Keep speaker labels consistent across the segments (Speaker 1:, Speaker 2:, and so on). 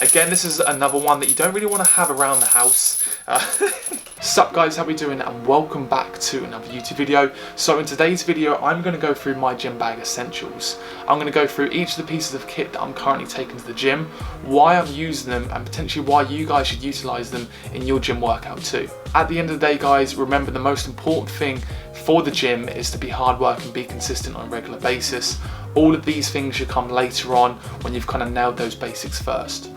Speaker 1: Again, this is another one that you don't really want to have around the house. Sup guys, how we doing, and welcome back to another YouTube video. So in today's video, I'm going to go through my gym bag essentials. I'm going to go through each of the pieces of kit that I'm currently taking to the gym, why I'm using them, and potentially why you guys should utilize them in your gym workout too. At the end of the day guys, remember the most important thing for the gym is to be hard work and be consistent on a regular basis. All of these things should come later on when you've kind of nailed those basics first.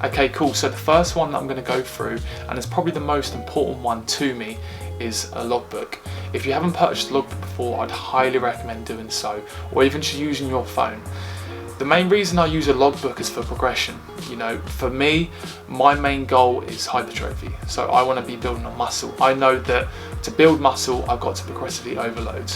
Speaker 1: Okay, cool. So the first one that I'm going to go through, and it's probably the most important one to me, is a logbook. If you haven't purchased a logbook before, I'd highly recommend doing so, or even just using your phone. The main reason I use a logbook is for progression. You know, for me, my main goal is hypertrophy. So I want to be building on muscle. I know that to build muscle, I've got to progressively overload.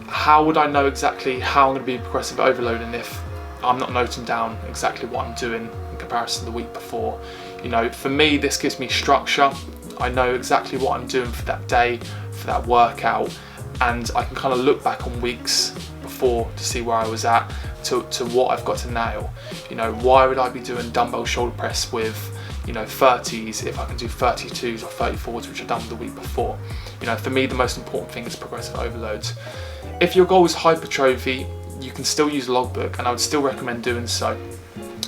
Speaker 1: How would I know exactly how I'm going to be progressive overloading if I'm not noting down exactly what I'm doing in comparison to the week before? You know, for me, this gives me structure. I know exactly what I'm doing for that day, for that workout, and I can kind of look back on weeks before to see where I was at to what I've got to nail. You know, why would I be doing dumbbell shoulder press with, you know, 30s if I can do 32s or 34s, which I've done the week before? You know, for me, the most important thing is progressive overloads. If your goal is hypertrophy, you can still use a logbook, and I would still recommend doing so.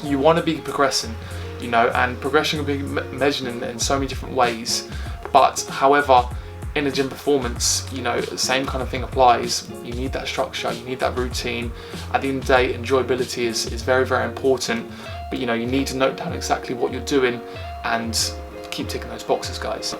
Speaker 1: You want to be progressing, you know, and progression can be measured in so many different ways. But however, in a gym performance, you know, the same kind of thing applies. You need that structure, you need that routine. At the end of the day, enjoyability is very, very important. But you know, you need to note down exactly what you're doing and keep ticking those boxes, guys.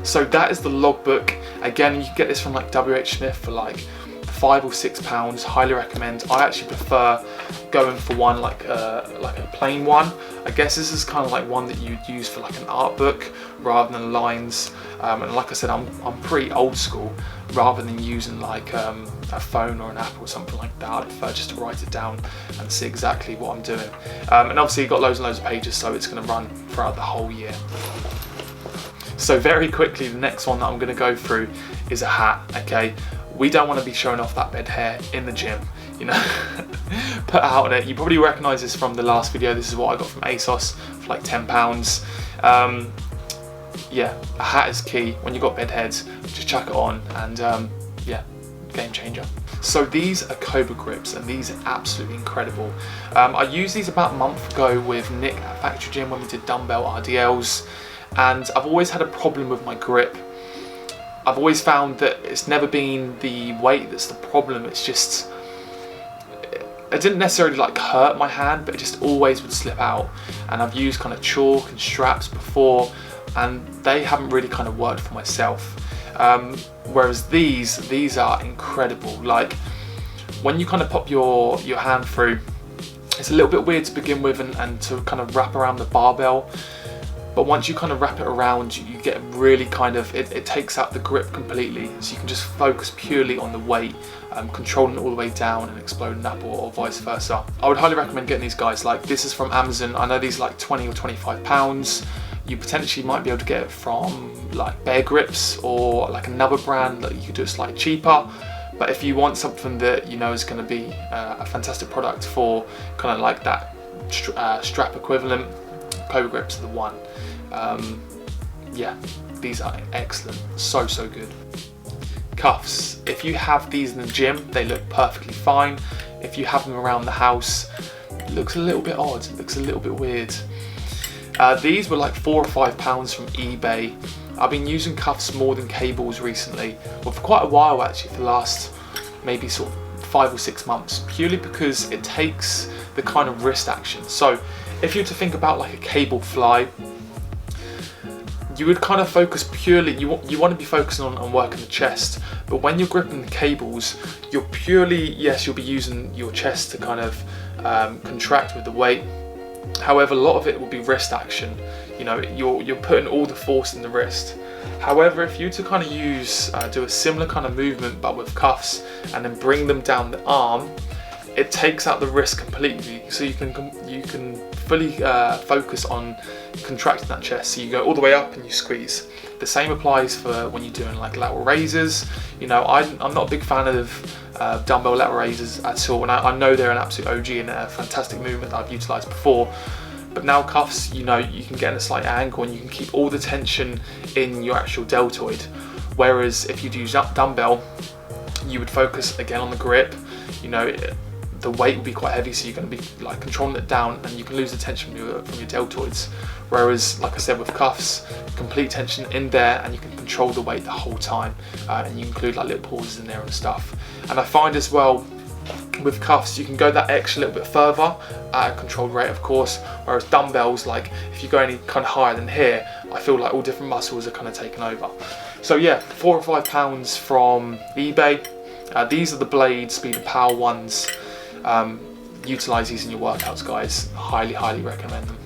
Speaker 1: So that is the logbook. Again, you can get this from like WH Smith for like £5 or £6. Highly recommend. I actually prefer going for one like a plain one. I guess this is kind of like one that you'd use for like an art book rather than lines. And like I said, I'm pretty old school. Rather than using like a phone or an app or something like that, I prefer just to write it down and see exactly what I'm doing. And obviously you've got loads and loads of pages, so it's going to run throughout the whole year. So very quickly, the next one that I'm going to go through is a hat. Okay, we don't want to be showing off that bed hair in the gym, you know. Put out on it. You probably recognise this from the last video. This is what I got from ASOS for like £10. Yeah, a hat is key. When you've got bed heads, just chuck it on, and yeah, game changer. So these are Cobra grips, and these are absolutely incredible. I used these about a month ago with Nick at Factory Gym when we did dumbbell RDLs, and I've always had a problem with my grip. I've always found that it's never been the weight that's the problem. It's just, it didn't necessarily like hurt my hand, but it just always would slip out. And I've used kind of chalk and straps before, and they haven't really kind of worked for myself. Whereas these are incredible. Like when you kind of pop your hand through, it's a little bit weird to begin with and to kind of wrap around the barbell. But once you kind of wrap it around, you get really kind of, it takes out the grip completely. So you can just focus purely on the weight, controlling it all the way down and exploding up, or vice versa. I would highly recommend getting these guys. Like, this is from Amazon. I know these are like 20 or 25 pounds. You potentially might be able to get it from like Bear Grips or like another brand that you could do it slightly cheaper. But if you want something that you know is going to be a fantastic product for kind of like that strap equivalent, Cobra grips are the one. Yeah, these are excellent, so good. Cuffs, if you have these in the gym, they look perfectly fine. If you have them around the house, it looks a little bit odd, it looks a little bit weird. These were like £4 or £5 from eBay. I've been using cuffs more than cables recently, well, for quite a while actually, for the last maybe sort of 5 or 6 months, purely because it takes the kind of wrist action. So if you were to think about like a cable fly, you would kind of focus purely, you want to be focusing on working the chest, but when you're gripping the cables, you're purely, yes, you'll be using your chest to kind of contract with the weight. However, a lot of it will be wrist action. You know, you're putting all the force in the wrist. However, if you were to kind of do a similar kind of movement but with cuffs and then bring them down the arm, it takes out the wrist completely, so you can fully focus on contracting that chest. So you go all the way up and you squeeze. The same applies for when you're doing like lateral raises. You know, I'm not a big fan of dumbbell lateral raises at all, and I know they're an absolute OG and a fantastic movement that I've utilised before. But now cuffs, you know, you can get in a slight angle and you can keep all the tension in your actual deltoid. Whereas if you do dumbbell, you would focus again on the grip. You know, the weight will be quite heavy, so you're going to be like controlling it down, and you can lose the tension from your deltoids. Whereas, like I said, with cuffs, complete tension in there, and you can control the weight the whole time, and you include like little pauses in there and stuff. And I find as well, with cuffs, you can go that extra little bit further at a controlled rate, of course. Whereas dumbbells, like if you go any kind of higher than here, I feel like all different muscles are kind of taken over. So yeah, £4 or £5 from eBay. These are the Blade Speed and Power ones. Utilize these in your workouts, guys. Highly recommend them.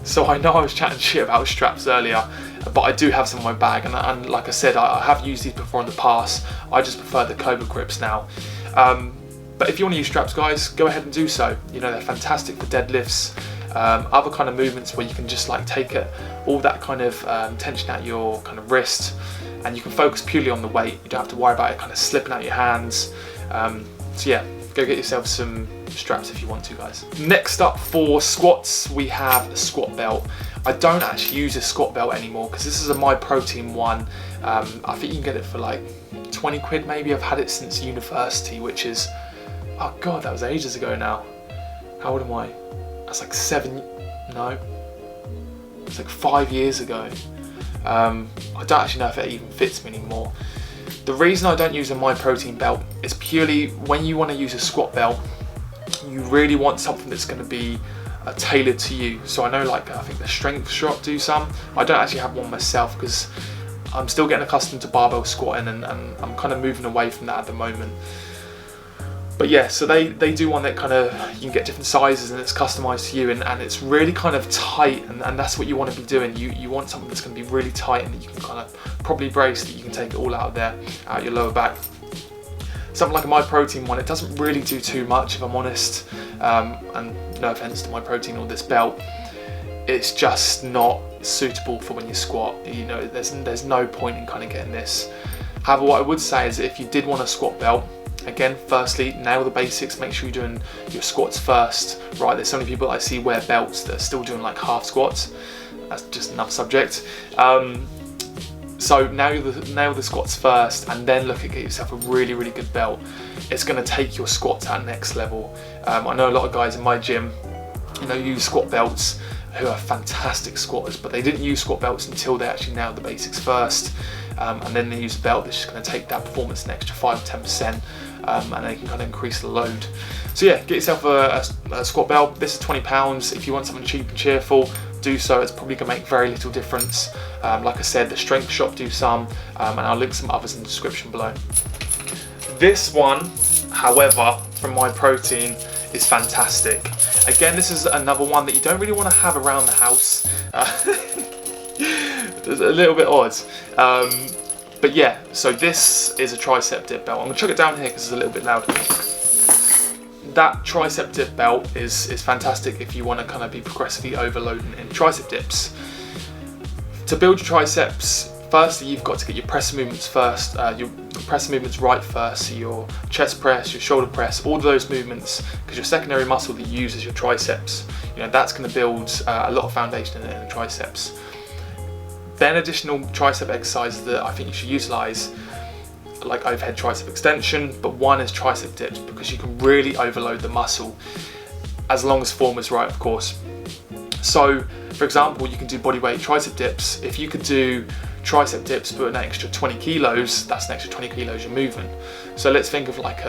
Speaker 1: So I know I was chatting shit about straps earlier, but I do have some in my bag, and like I said, I have used these before in the past. I just prefer the Cobra grips now. But if you want to use straps, guys, go ahead and do so. You know, they're fantastic for deadlifts, other kind of movements where you can just like take it, all that kind of tension out your kind of wrist, and you can focus purely on the weight. You don't have to worry about it kind of slipping out your hands. So yeah, go get yourself some straps if you want to, guys. Next up for squats, we have a squat belt. I don't actually use a squat belt anymore because this is a My Protein one. I think you can get it for like 20 quid maybe. I've had it since university, which is, oh god, that was ages ago now. How old am I? That's like it's like 5 years ago. I don't actually know if it even fits me anymore. The reason I don't use a My Protein belt is purely when you want to use a squat belt, you really want something that's going to be tailored to you. So I know, like, I think the Strength Shop do some. I don't actually have one myself because I'm still getting accustomed to barbell squatting, and I'm kind of moving away from that at the moment. But yeah, so they do one that kind of, you can get different sizes and it's customized to you, and it's really kind of tight, and that's what you want to be doing. You want something that's going to be really tight and that you can kind of properly brace, that you can take it all out of there, out your lower back. Something like a My Protein one, it doesn't really do too much, if I'm honest, and no offense to My Protein or this belt, it's just not suitable for when you squat. You know, there's no point in kind of getting this. However, what I would say is, if you did want a squat belt, again, firstly, nail the basics, make sure you're doing your squats first, right? There's so many people I see wear belts that are still doing like half squats. That's just another subject. So nail the squats first, and then look at getting yourself a really good belt. It's going to take your squats at next level. I know a lot of guys in my gym, you know, use squat belts who are fantastic squatters, but they didn't use squat belts until they actually nailed the basics first, and then they use a belt that's just going to take that performance an extra 5-10%, and they can kind of increase the load. So yeah, get yourself a squat belt. This is £20. If you want something cheap and cheerful, do so. It's probably going to make very little difference. Like I said, the Strength Shop do some, and I'll link some others in the description below. This one, however, from My Protein, is fantastic. Again, this is another one that you don't really want to have around the house. It's a little bit odd. But yeah, so this is a tricep dip belt. I'm going to chuck it down here because it's a little bit loud. That tricep dip belt is fantastic if you want to kind of be progressively overloading in tricep dips. To build your triceps, firstly you've got to get your press movements first, your press movements right first, so your chest press, your shoulder press, all of those movements, because your secondary muscle that you use is your triceps. You know, that's going to build a lot of foundation in the triceps. Then additional tricep exercises that I think you should utilize, like overhead tricep extension, but one is tricep dips, because you can really overload the muscle, as long as form is right, of course. So for example, you can do bodyweight tricep dips. If you could do tricep dips but an extra 20 kilos, that's an extra 20 kilos you're moving. So let's think of like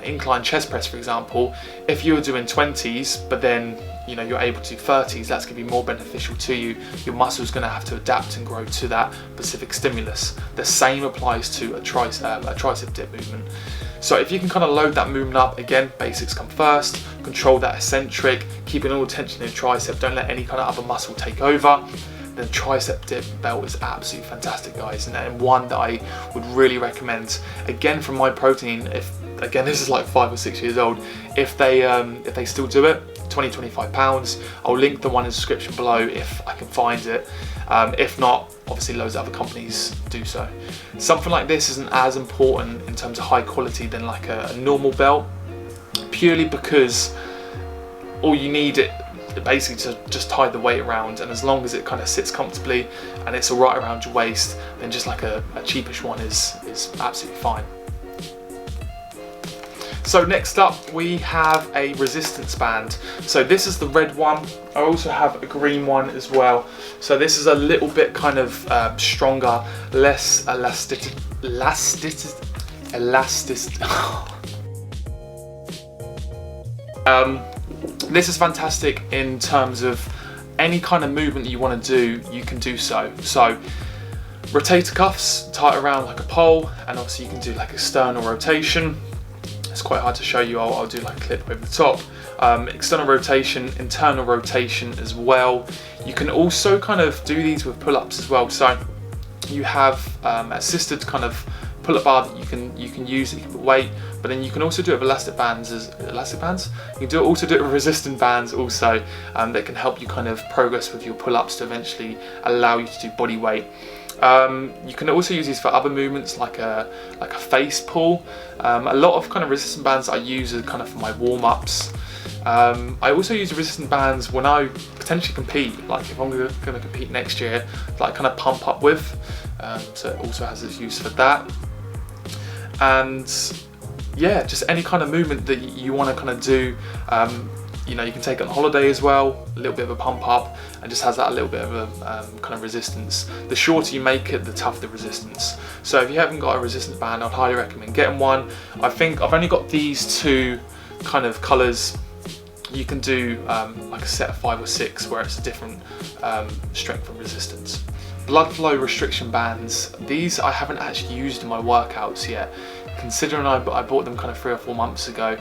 Speaker 1: incline chest press, for example. If you were doing 20s but then, you know, you're able to do 30s, that's going to be more beneficial to you. Your muscle's going to have to adapt and grow to that specific stimulus. The same applies to a tricep dip movement. So if you can kind of load that movement up, again, basics come first, control that eccentric, keeping all the tension in your tricep, don't let any kind of other muscle take over, then tricep dip belt is absolutely fantastic, guys, and one that I would really recommend. Again, from My Protein, again, this is like 5 or 6 years old, if they still do it, £20-25. I'll link the one in the description below if I can find it. If not, obviously loads of other companies do so. Something like this isn't as important in terms of high quality than like a normal belt, purely because all you need basically to just tie the weight around, and as long as it kind of sits comfortably and it's all right around your waist, then just like a cheapish one is absolutely fine. So next up we have a resistance band. So this is the red one. I also have a green one as well. So this is a little bit kind of stronger, less elastic. This is fantastic in terms of any kind of movement that you want to do, you can do so. So rotator cuffs, tie it around like a pole, and obviously you can do like external rotation. It's quite hard to show you, I'll do like a clip over the top. External rotation, internal rotation as well. You can also kind of do these with pull-ups as well. So you have assisted kind of pull-up bar that you can use, that you can put weight, but then you can also do it with elastic bands. You can also do it with resistant bands also, that can help you kind of progress with your pull-ups to eventually allow you to do body weight. You can also use these for other movements like a face pull. A lot of kind of resistant bands I use are kind of for my warm-ups. I also use resistant bands when I potentially compete, like if I'm going to compete next year, like kind of pump up with. So it also has its use for that. And yeah, just any kind of movement that you want to kind of do. You know, you can take it on holiday as well, a little bit of a pump up, and just has that a little bit of a kind of resistance. The shorter you make it, the tougher the resistance. So if you haven't got a resistance band, I'd highly recommend getting one. I think I've only got these two kind of colours. You can do like a set of 5 or 6 where it's a different strength and resistance. Blood flow restriction bands. These I haven't actually used in my workouts yet, considering I bought them kind of 3 or 4 months ago.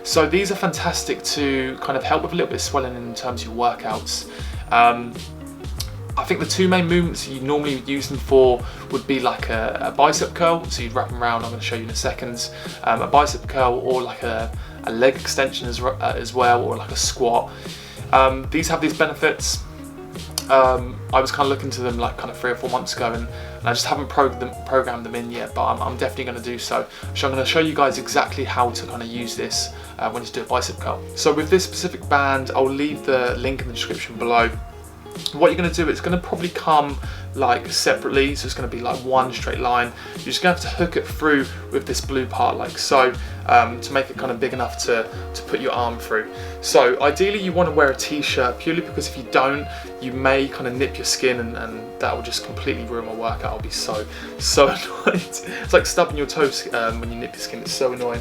Speaker 1: So these are fantastic to kind of help with a little bit of swelling in terms of your workouts. I think the 2 main movements you normally use them for would be like a bicep curl, so you'd wrap them around, I'm going to show you in a second, a bicep curl, or like a leg extension as well, or like a squat. These have these benefits. I was kind of looking to them like kind of 3 or 4 months ago, and I just haven't programmed them in yet, but I'm definitely going to do so. So I'm going to show you guys exactly how to kind of use this when you do a bicep curl. So with this specific band, I'll leave the link in the description below. What you're going to do, it's going to probably come like separately, so it's going to be like one straight line. You're just going to have to hook it through with this blue part like so, to make it kind of big enough to put your arm through. So ideally you want to wear a t-shirt, purely because if you don't, you may kind of nip your skin, and that will just completely ruin my workout. I'll be so annoyed. It's like stubbing your toes when you nip your skin, it's so annoying.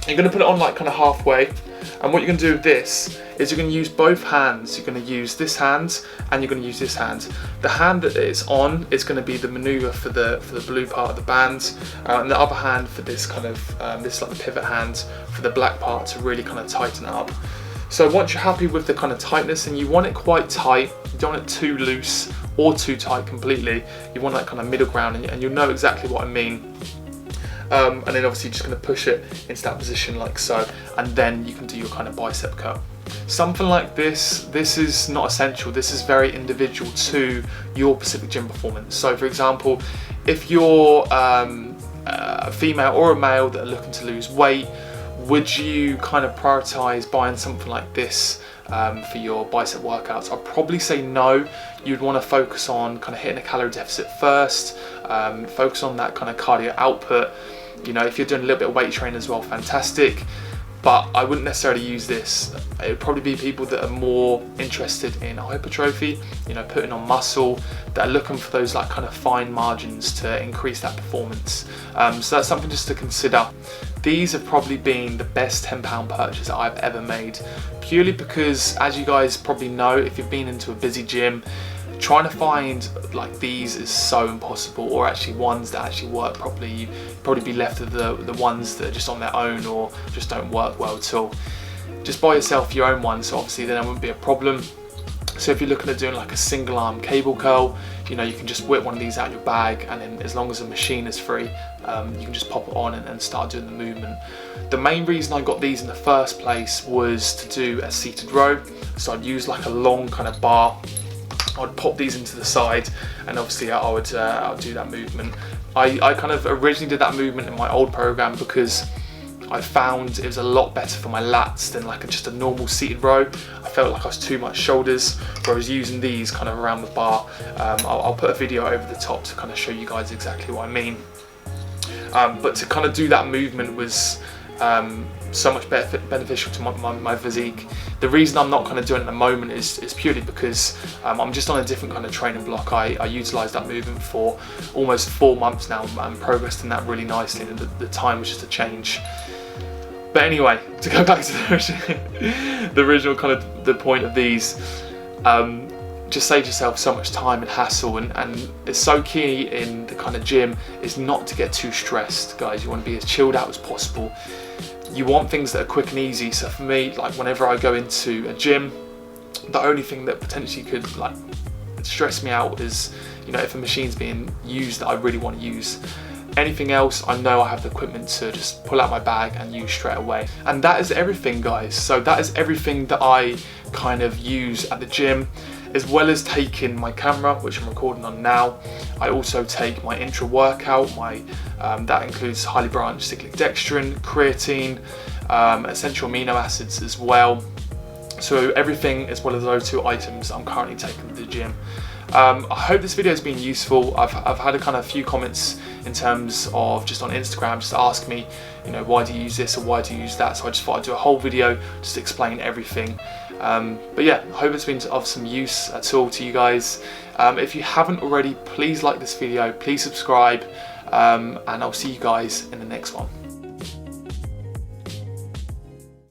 Speaker 1: You're going to put it on like kind of halfway, and what you're going to do with this is you're going to use both hands. You're going to use this hand and you're going to use this hand. The hand that it's on is going to be the manoeuvre for the blue part of the band, and the other hand for this kind of this is like the pivot hand for the black part to really kind of tighten it up. So once you're happy with the kind of tightness, and you want it quite tight, you don't want it too loose or too tight completely, you want that kind of middle ground, and you'll know exactly what I mean. And then obviously just going to push it into that position like so, and then you can do your kind of bicep curl. Something like this is not essential. This is very individual to your specific gym performance. So for example, if you're a female or a male that are looking to lose weight, would you kind of prioritize buying something like this for your bicep workouts? I'd probably say no. You'd want to focus on kind of hitting a calorie deficit first, focus on that kind of cardio output. You know, if you're doing a little bit of weight training as well, fantastic. But I wouldn't necessarily use this. It would probably be people that are more interested in hypertrophy, you know, putting on muscle, that are looking for those like kind of fine margins to increase that performance. So that's something just to consider. These have probably been the best £10 purchase that I've ever made, purely because, as you guys probably know, if you've been into a busy gym, trying to find like these is so impossible, or actually ones that actually work properly. You'd probably be left with the ones that are just on their own or just don't work well at all. Just buy yourself your own one, so obviously then it wouldn't be a problem. So if you're looking at doing like a single arm cable curl, you know, you can just whip one of these out of your bag, and then as long as the machine is free, you can just pop it on and start doing the movement. The main reason I got these in the first place was to do a seated row. So I'd use like a long kind of bar, I'd pop these into the side, and obviously I would do that movement. I kind of originally did that movement in my old program because I found it was a lot better for my lats than like just a normal seated row. I felt like I was too much shoulders, whereas using these kind of around the bar, I'll put a video over the top to kind of show you guys exactly what I mean. But to kind of do that movement was so much beneficial to my physique. The reason I'm not kind of doing it at the moment is purely because I'm just on a different kind of training block. I utilised that movement for almost 4 months now and progressed in that really nicely, and the time was just a change. But anyway, to go back to the original kind of the point of these, just save yourself so much time and hassle, and it's so key in the kind of gym is not to get too stressed, guys. You want to be as chilled out as possible. You want things that are quick and easy. So for me, like whenever I go into a gym, the only thing that potentially could like stress me out is, you know, if a machine's being used that I really want to use. Anything else, I know I have the equipment to just pull out my bag and use straight away. And that is everything, guys. So that is everything that I kind of use at the gym, as well as taking my camera, which I'm recording on now. I also take my intra workout, that includes highly branched cyclic dextrin, creatine, essential amino acids as well. So everything as well as those 2 items I'm currently taking to the gym. I hope this video has been useful. I've had a kind of few comments in terms of just on Instagram, just to ask me, you know, why do you use this or why do you use that? So I just thought I'd do a whole video just to explain everything. But yeah, I hope it's been of some use at all to you guys. If you haven't already, please like this video, please subscribe, and I'll see you guys in the next one.